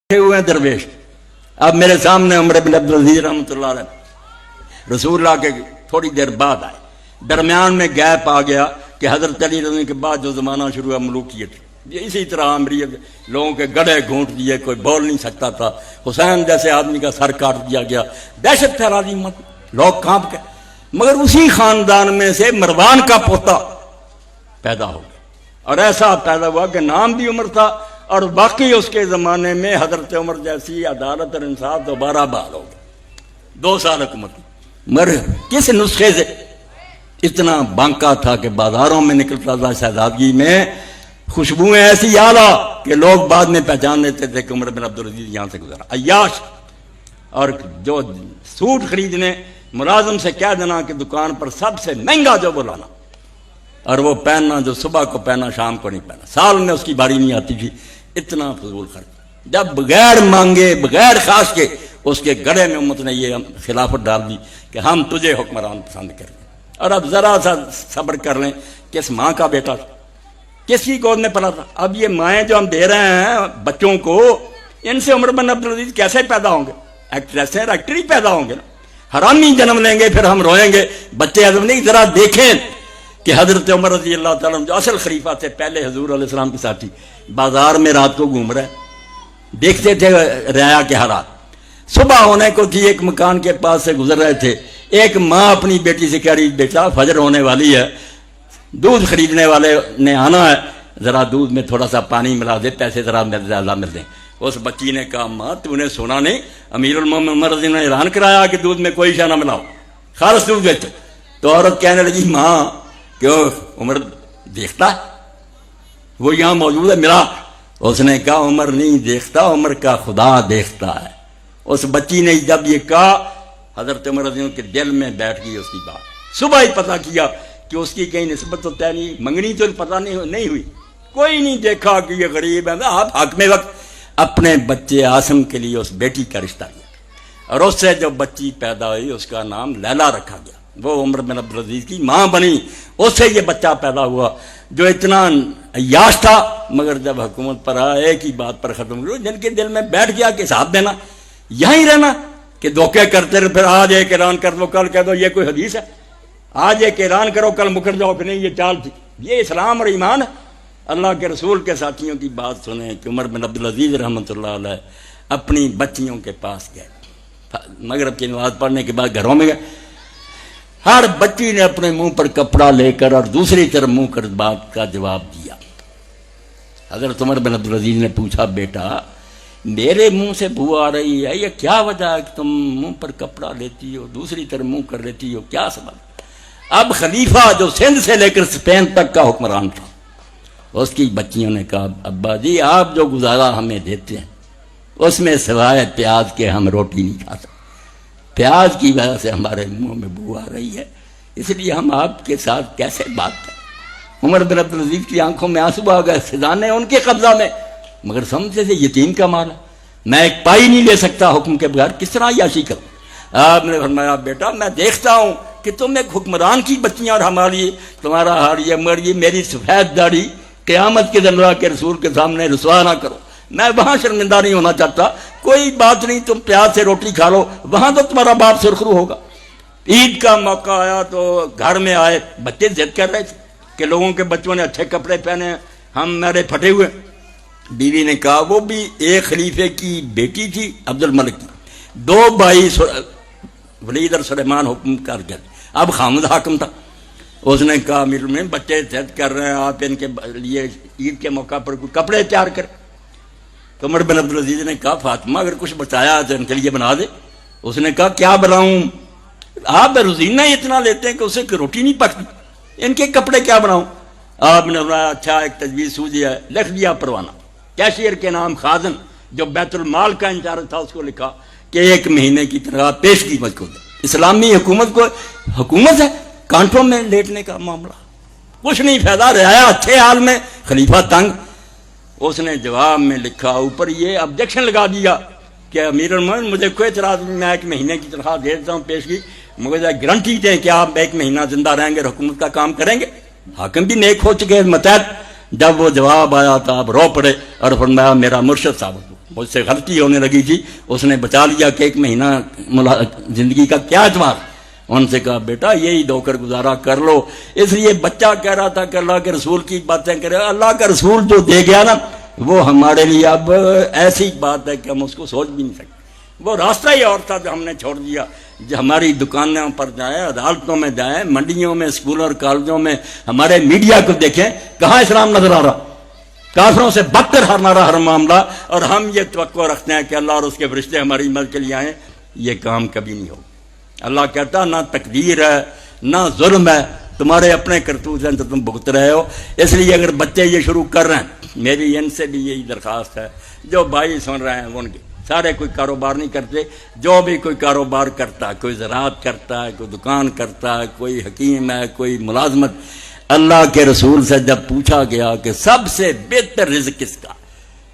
ہوئے ہیں درویش. اب میرے سامنے عمر بن عبدالعزیز رحمۃ اللہ علیہ رسول اللہ کے تھوڑی دیر بعد آئے. درمیان میں گیپ آ گیا کہ حضرت علی رضی کے بعد جو زمانہ شروع ہوا ملوکیت، اسی طرح امریت لوگوں کے گڑھے گھونٹ دیے، کوئی بول نہیں سکتا تھا. حسین جیسے آدمی کا سر کاٹ دیا گیا، دہشت پھیلا دی امت، لوگ کانپ گئے. مگر اسی خاندان میں سے مروان کا پوتا پیدا ہو گیا، اور ایسا پیدا ہوا کہ نام بھی عمر تھا، اور باقی اس کے زمانے میں حضرت عمر جیسی عدالت اور انصاف دوبارہ بحال ہو گیا. 2 سال حکومت. مگر کس نسخے سے؟ اتنا بانکا تھا کہ بازاروں میں نکلتا تھا شہزادگی میں خوشبوئیں ایسی اعلیٰ کہ لوگ بعد میں پہچان لیتے تھے کہ عمر بن عبدالعزیز یہاں سے گزرا. عیاش، اور جو سوٹ خریدنے ملازم سے کہہ دینا کہ دکان پر سب سے مہنگا جو وہ لانا، اور وہ پہننا جو صبح کو پہنا شام کو نہیں پہنا. سال میں اس کی باری نہیں آتی تھی. اتنا فضول خرچ. جب بغیر مانگے بغیر خواہش کے اس کے گڑے میں امت نے یہ خلافت ڈال دی کہ ہم تجھے حکمران پسند کریں. اور اب ذرا سا صبر کر لیں، کس ماں کا بیٹا تھا، کس کی گود میں پلا تھا. اب یہ مائیں جو ہم دے رہے ہیں بچوں کو، ان سے عمر بن عبدالعزیز کیسے پیدا ہوں گے؟ ایکٹریس ہیں، ایکٹر ہی پیدا ہوں گے نا. حرامی جنم لیں گے، پھر ہم روئیں گے. بچے عزم نہیں. ذرا دیکھیں کہ حضرت عمر رضی اللہ تعالیٰ جو اصل خلیفہ تھے، پہلے حضور علیہ السلام کے ساتھی، بازار میں رات کو گھوم رہے، دیکھتے تھے رعایا کے حالات. صبح ہونے کو تھی، ایک مکان کے پاس سے گزر رہے تھے. ایک ماں اپنی بیٹی سے کہہ رہی، بیٹا فجر ہونے والی ہے، دودھ خریدنے والے نے آنا ہے، ذرا دودھ میں تھوڑا سا پانی ملا دے، پیسے ذرا زیادہ مل دیں. اس بچی نے کہا، ماں تو نے سنا نہیں امیر المومنین عمر رضی اللہ عنہ نے اعلان کرایا کہ دودھ میں کوئی شے نہ ملاؤ، خالص دودھ بیچو. تو عورت کہنے لگی، ماں کیوں عمر دیکھتا ہے، وہ یہاں موجود ہے، ملا. اس نے کہا، عمر نہیں دیکھتا، عمر کا خدا دیکھتا ہے. اس بچی نے جب یہ کہا، حضرت عمر رضی اللہ عنہ کے دل میں بیٹھ گئی اس کی بات. صبح ہی پتہ کیا کہ اس کی کہیں نسبت تو طے نہیں، منگنی تو پتہ نہیں ہوئی، کوئی نہیں دیکھا کہ یہ غریب ہے. آپ حاکم وقت اپنے بچے عاصم کے لیے اس بیٹی کا رشتہ لیا، اور اس سے جو بچی پیدا ہوئی اس کا نام لیلا رکھا گیا. وہ عمر بن عبدالعزیز کی ماں بنی. اس سے یہ بچہ پیدا ہوا جو اتنا عیاش تھا، مگر جب حکومت پر آیا ایک ہی بات پر ختم کرو، جن کے دل میں بیٹھ گیا کہ حساب دینا، یہیں رہنا، کہ دھوکے کرتے رہے. پھر آج ایک اعلان کر دو، کل کہہ دو یہ کوئی حدیث ہے. آج ایک اعلان کرو، کل مکر جاؤ کہ نہیں یہ چال تھی. یہ اسلام اور ایمان ہے. اللہ کے رسول کے ساتھیوں کی بات سنیں کہ عمر بن عبدالعزیز رحمۃ اللہ علیہ اپنی بچیوں کے پاس گئے، مغرب کی نماز پڑھنے کے بعد گھروں میں گئے. ہر بچی نے اپنے منہ پر کپڑا لے کر اور دوسری طرف منہ کر بات کا جواب دیا. حضرت عمر بن عبدالعزیز نے پوچھا، بیٹا میرے منہ سے بو آ رہی ہے، یہ کیا وجہ ہے کہ تم منہ پر کپڑا لیتی ہو، دوسری طرف منہ کر لیتی ہو، کیا سبب؟ اب خلیفہ جو سندھ سے لے کر اسپین تک کا حکمران تھا، اس کی بچیوں نے کہا، ابا جی آپ جو گزارا ہمیں دیتے ہیں اس میں سوائے پیاز کے ہم روٹی نہیں کھا سکتے. پیاز کی وجہ سے ہمارے منہ میں بو آ رہی ہے، اس لیے ہم آپ کے ساتھ کیسے بات کریں. عمر بن عبدالعزیز کی آنکھوں میں آنسو آ گئے. خزانے ان کے قبضہ میں، مگر سمجھے سے یتیم کا مال ہے، میں ایک پائی نہیں لے سکتا حکم کے بغیر، کس طرح عیاشی کروں. آپ نے فرمایا، بیٹا میں دیکھتا ہوں کہ تم ایک حکمران کی بچیاں اور ہماری تمہارا حال یہ، مگر یہ میری سفید داڑھی قیامت کے دن اللہ کے رسول کے سامنے رسوا نہ کرو. میں وہاں شرمندہ نہیں ہونا چاہتا. کوئی بات نہیں، تم پیاز سے روٹی کھا لو، وہاں تو تمہارا باپ سرخرو ہوگا. عید کا موقع آیا تو گھر میں آئے، بچے ضد کر رہے تھے کہ لوگوں کے بچوں نے اچھے کپڑے پہنے ہیں، ہم میرے پھٹے ہوئے. بیوی نے کہا، وہ بھی ایک خلیفے کی بیٹی تھی عبد الملک کی، 2 بھائی ولید اور سلیمان حکم کر گئے، اب خامد حاکم تھا. اس نے کہا، امیر میں بچے ضد کر رہے ہیں، آپ ان کے لیے عید کے موقع پر کوئی کپڑے تیار کریں. تو عمر بن عبدالعزیز نے کہا، فاطمہ اگر کچھ بچایا تو ان کے لیے بنا دے. اس نے کہا، کیا بناؤں؟ آپ روزینہ ہی اتنا لیتے ہیں کہ اسے روٹی نہیں پکتی، ان کے کپڑے کیا بناؤں؟ آپ نے بنایا، اچھا ایک تجویز سوچی ہے، لکھ دیا پروانہ. کیشیئر کے نام خازن جو بیت المال کا انچارج تھا اس کو لکھا کہ 1 مہینے کی تنخواہ پیش کی مجھ کو دے. اسلامی حکومت کو حکومت ہے، کانٹوں میں لیٹنے کا معاملہ، کچھ نہیں فائدہ. رعایا اچھے حال میں، خلیفہ تنگ. اس نے جواب میں لکھا اوپر یہ آبجیکشن لگا دیا کہ امیر المومنین مجھے کوئی اعتراض نہیں، میں 1 مہینے کی تنخواہ دے دیتا ہوں پیش کی، مجھے گارنٹی دیں کہ آپ 1 مہینہ زندہ رہیں گے اور حکومت کا کام کریں گے. حاکم بھی نیک ہو چکے متحد. جب وہ جواب آیا تو آپ رو پڑے اور فرمایا، میرا مرشد صاحب مجھ سے غلطی ہونے لگی تھی، اس نے بچا لیا کہ 1 مہینہ زندگی کا کیا اعتبار. ان سے کہا بیٹا یہی دو کر گزارا کر لو. اس لیے بچہ کہہ رہا تھا کہ اللہ کے رسول کی باتیں کرے. اللہ کا رسول جو دے گیا نا وہ ہمارے لیے اب ایسی بات ہے کہ ہم اس کو سوچ بھی نہیں سکتے. وہ راستہ ہی اور تھا جو ہم نے چھوڑ دیا. جو ہماری دکانوں پر جائیں، عدالتوں میں جائیں، منڈیوں میں، اسکولوں اور کالجوں میں، ہمارے میڈیا کو دیکھیں، کہاں اسلام نظر آ رہا؟ کافروں سے بدتر ہمارا ہر معاملہ. اور ہم یہ توقع رکھتے ہیں کہ اللہ اور اس کے فرشتے ہماری مدد کے لیے آئیں. یہ کام کبھی نہیں ہوگا. اللہ کہتا نہ تقدیر ہے نہ ظلم ہے، تمہارے اپنے کرتوت ہیں تو تم بھگت رہے ہو. اس لیے اگر بچے یہ شروع کر رہے ہیں، میری ان سے بھی یہی درخواست ہے، جو بھائی سن رہے ہیں ان کے سارے کوئی کاروبار نہیں کرتے. جو بھی کوئی کاروبار کرتا ہے، کوئی زراعت کرتا ہے، کوئی دکان کرتا ہے، کوئی حکیم ہے، کوئی ملازمت، اللہ کے رسول سے جب پوچھا گیا کہ سب سے بہتر رزق کس کا،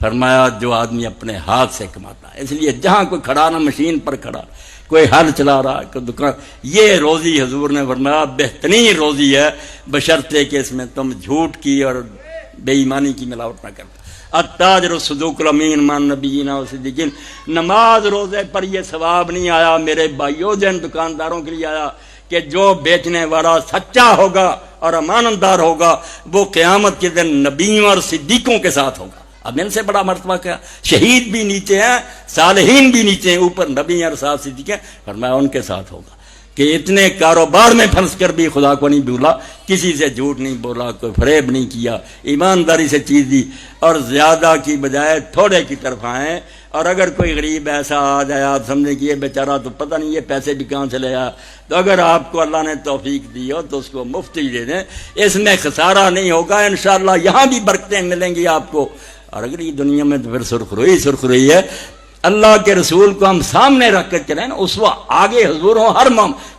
فرمایا جو آدمی اپنے ہاتھ سے کماتا ہے. اس لیے جہاں کوئی کھڑا نہ مشین پر کھڑا، کوئی ہل چلا رہا ہے، کوئی دکان، یہ روزی حضور نے فرمایا بہترین روزی ہے، بشرطے کہ اس میں تم جھوٹ کی اور بے ایمانی کی ملاوٹ نہ کرتا. التاجر الصدوق الامین مان نبینا و صدیقین. نماز روزے پر یہ ثواب نہیں آیا میرے بھائیو جن دکانداروں کے لیے آیا کہ جو بیچنے والا سچا ہوگا اور امانت دار ہوگا وہ قیامت کے دن نبیوں اور صدیقوں کے ساتھ ہوگا. اب ان سے بڑا مرتبہ کیا؟ شہید بھی نیچے ہیں، صالحین بھی نیچے ہیں، اوپر نبی اور ساتھ صدیق ہیں. فرمایا ان کے ساتھ ہوگا کہ اتنے کاروبار میں پھنس کر بھی خدا کو نہیں بھولا، کسی سے جھوٹ نہیں بولا، کوئی فریب نہیں کیا، ایمانداری سے چیز دی، اور زیادہ کی بجائے تھوڑے کی طرف آئیں. اور اگر کوئی غریب ایسا آ جائے آپ سمجھیں کہ یہ بیچارہ تو پتہ نہیں یہ پیسے بھی کہاں سے لے آیا، تو اگر آپ کو اللہ نے توفیق دی ہو تو اس کو مفت ہی دے دیں. اس میں خسارہ نہیں ہوگا، انشاءاللہ یہاں بھی برکتیں ملیں گی آپ کو. اور اگر یہ دنیا میں تو پھر سرخ روئی ہے. اللہ کے رسول کو ہم سامنے رکھ کر چلیں نا، اس وقت آگے حضور ہوں. ہر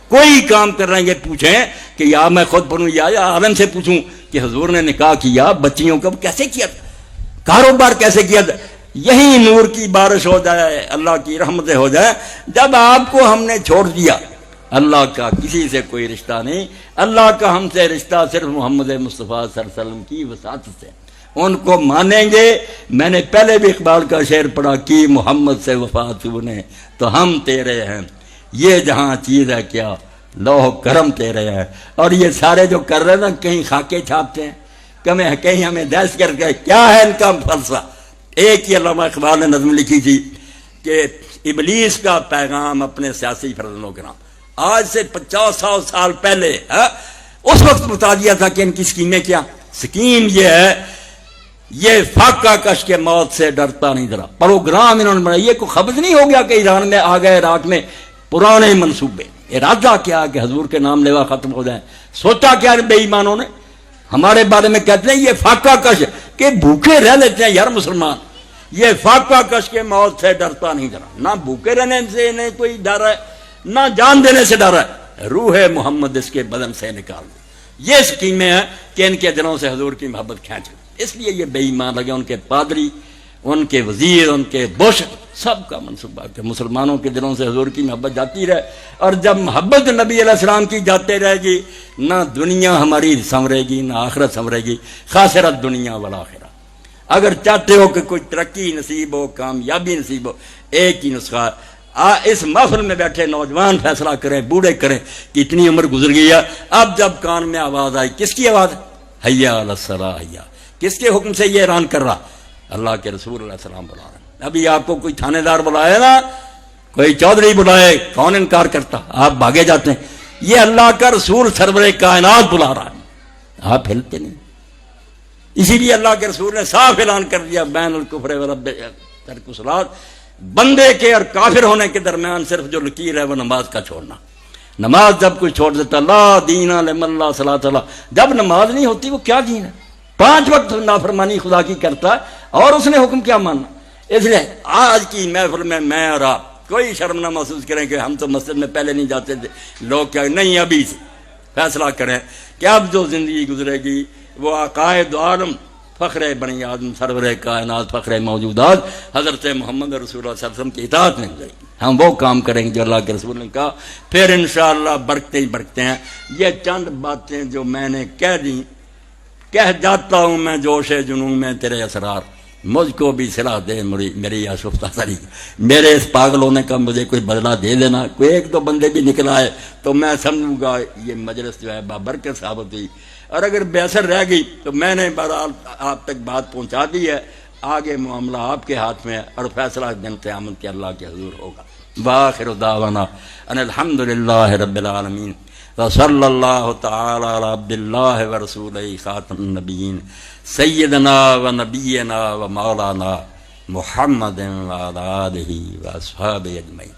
کوئی کام کر رہے ہیں یہ پوچھیں کہ یا میں خود پڑھوں یا عالم سے پوچھوں کہ حضور نے نکاح کیا، بچیوں کا کیسے کیا تھا، کاروبار کیسے کیا تھا. یہی نور کی بارش ہو جائے، اللہ کی رحمتیں ہو جائے. جب آپ کو ہم نے چھوڑ دیا، اللہ کا کسی سے کوئی رشتہ نہیں، اللہ کا ہم سے رشتہ صرف محمد مصطفیٰ صلی اللہ علیہ وسلم کی وساطت سے. ان کو مانیں گے. میں نے پہلے بھی اقبال کا شعر پڑھا کہ محمد سے وفات تو نے تو ہم تیرے ہیں، یہ جہاں چیز ہے کیا لوہ کرم تیرے ہیں. اور یہ سارے جو کر رہے ہیں نا، کہیں خاکے چھاپتے ہیں، کہیں ہمیں دہشت کر کے، کیا ہے ان کا فلسفہ؟ ایک ہی علامہ اقبال نے نظم لکھی تھی کہ ابلیس کا پیغام اپنے سیاسی فرزندوں کے نام. آج سے 50 سال پہلے اس وقت بتا دیا تھا کہ ان کی اسکیمیں کیا. اسکیم یہ ہے، یہ فاقہ کش کے موت سے ڈرتا نہیں ذرا پروگرام انہوں نے بنایا. یہ کوئی خبر نہیں ہو گیا کہ ایران میں آ گئے، عراق میں پرانے منصوبے. ارادہ کیا کہ حضور کے نام لیوا ختم ہو جائے. سوچا کیا بے ایمانوں نے؟ ہمارے بارے میں کہتے ہیں یہ فاقہ کش کہ بھوکے رہ لیتے ہیں یار مسلمان. یہ فاقہ کش کے موت سے ڈرتا نہیں ذرا. نہ بھوکے رہنے سے انہیں کوئی ڈر ہے، نہ جان دینے سے ڈر ہے. روح محمد اس کے بدن سے نکال دو. یہ اسکیمیں ہیں کہ ان کے دلوں سے حضور کی محبت کھینچ لیں. اس لیے یہ بے ایمان لگے. ان کے پادری، ان کے وزیر، ان کے بش، سب کا منصوبہ کہ مسلمانوں کے دلوں سے حضور کی محبت جاتی رہے. اور جب محبت نبی علیہ السلام کی جاتے رہے گی، نہ دنیا ہماری سنورے گی نہ آخرت سنورے گی. خاسرت دنیا والآخرہ. اگر چاہتے ہو کہ کوئی ترقی نصیب ہو، کامیابی نصیب ہو، ایک ہی نسخہ. اس محفل میں بیٹھے نوجوان فیصلہ کریں، بوڑھے کریں کہ اتنی عمر گزر گئی ہے. اب جب کان میں آواز آئی، کس کی آواز؟ حیا علی الصلاۃ. حیا کس کے حکم سے یہ اعلان کر رہا؟ اللہ کے رسول علیہ السلام بلا رہے ہیں. ابھی آپ کو کوئی تھانے دار بلائے نا، کوئی چودھری بلائے، کون انکار کرتا؟ آپ بھاگے جاتے ہیں. یہ اللہ کا رسول سرور کائنات بلا رہا ہے، آپ ہلتے نہیں. اسی لیے اللہ کے رسول نے صاف اعلان کر دیا بین الکفر ورب ترک الصلاۃ. بندے کے اور کافر ہونے کے درمیان صرف جو لکیر ہے وہ نماز کا چھوڑنا. نماز جب کوئی چھوڑ دیتا، لا دین لمن لا صلاۃ لہ. جب نماز نہیں ہوتی وہ کیا دین ہے؟ 5 وقت نافرمانی خدا کی کرتا ہے اور اس نے حکم کیا ماننا. اس لیے آج کی محفل میں اور آپ کوئی شرم نہ محسوس کریں کہ ہم تو مسجد میں پہلے نہیں جاتے تھے، لوگ کیا نہیں. ابھی سے فیصلہ کریں کہ اب جو زندگی گزرے گی وہ عقائد عالم، فخر بنی آدم، سرور کائنات، فخر موجودات حضرت محمد رسول اللہ صلی اللہ علیہ وسلم کی اطاعت میں گزرے گی. ہم وہ کام کریں گے جو اللہ کے رسول نے کہا. پھر انشاءاللہ برکتیں ہی برکتیں ہیں. یہ چند باتیں جو میں نے کہہ دی، کہہ جاتا ہوں میں جوش جنون میں تیرے اسرار. مجھ کو بھی صلاح دے میری آشفتہ طریق، میرے اس پاگل ہونے کا مجھے کوئی بدلہ دے دینا، کوئی ایک دو بندے بھی نکل آئے تو میں سمجھوں گا یہ مجلس جو ہے بابرکت ثابت ہوئی، اور اگر بے اثر رہ گئی تو میں نے بہرحال آپ تک بات پہنچا دی ہے، آگے معاملہ آپ کے ہاتھ میں ہے اور فیصلہ دن قیامت کے اللہ کے حضور ہوگا۔ وآخر دعوانا ان الحمد للہ رب العالمین وصلی اللہ تعالی علی عبد اللہ ورسولہ خاتم النبیین سیدنا و نبینا و مولانا محمد وعلی آلہ و اصحابہ اجمعین۔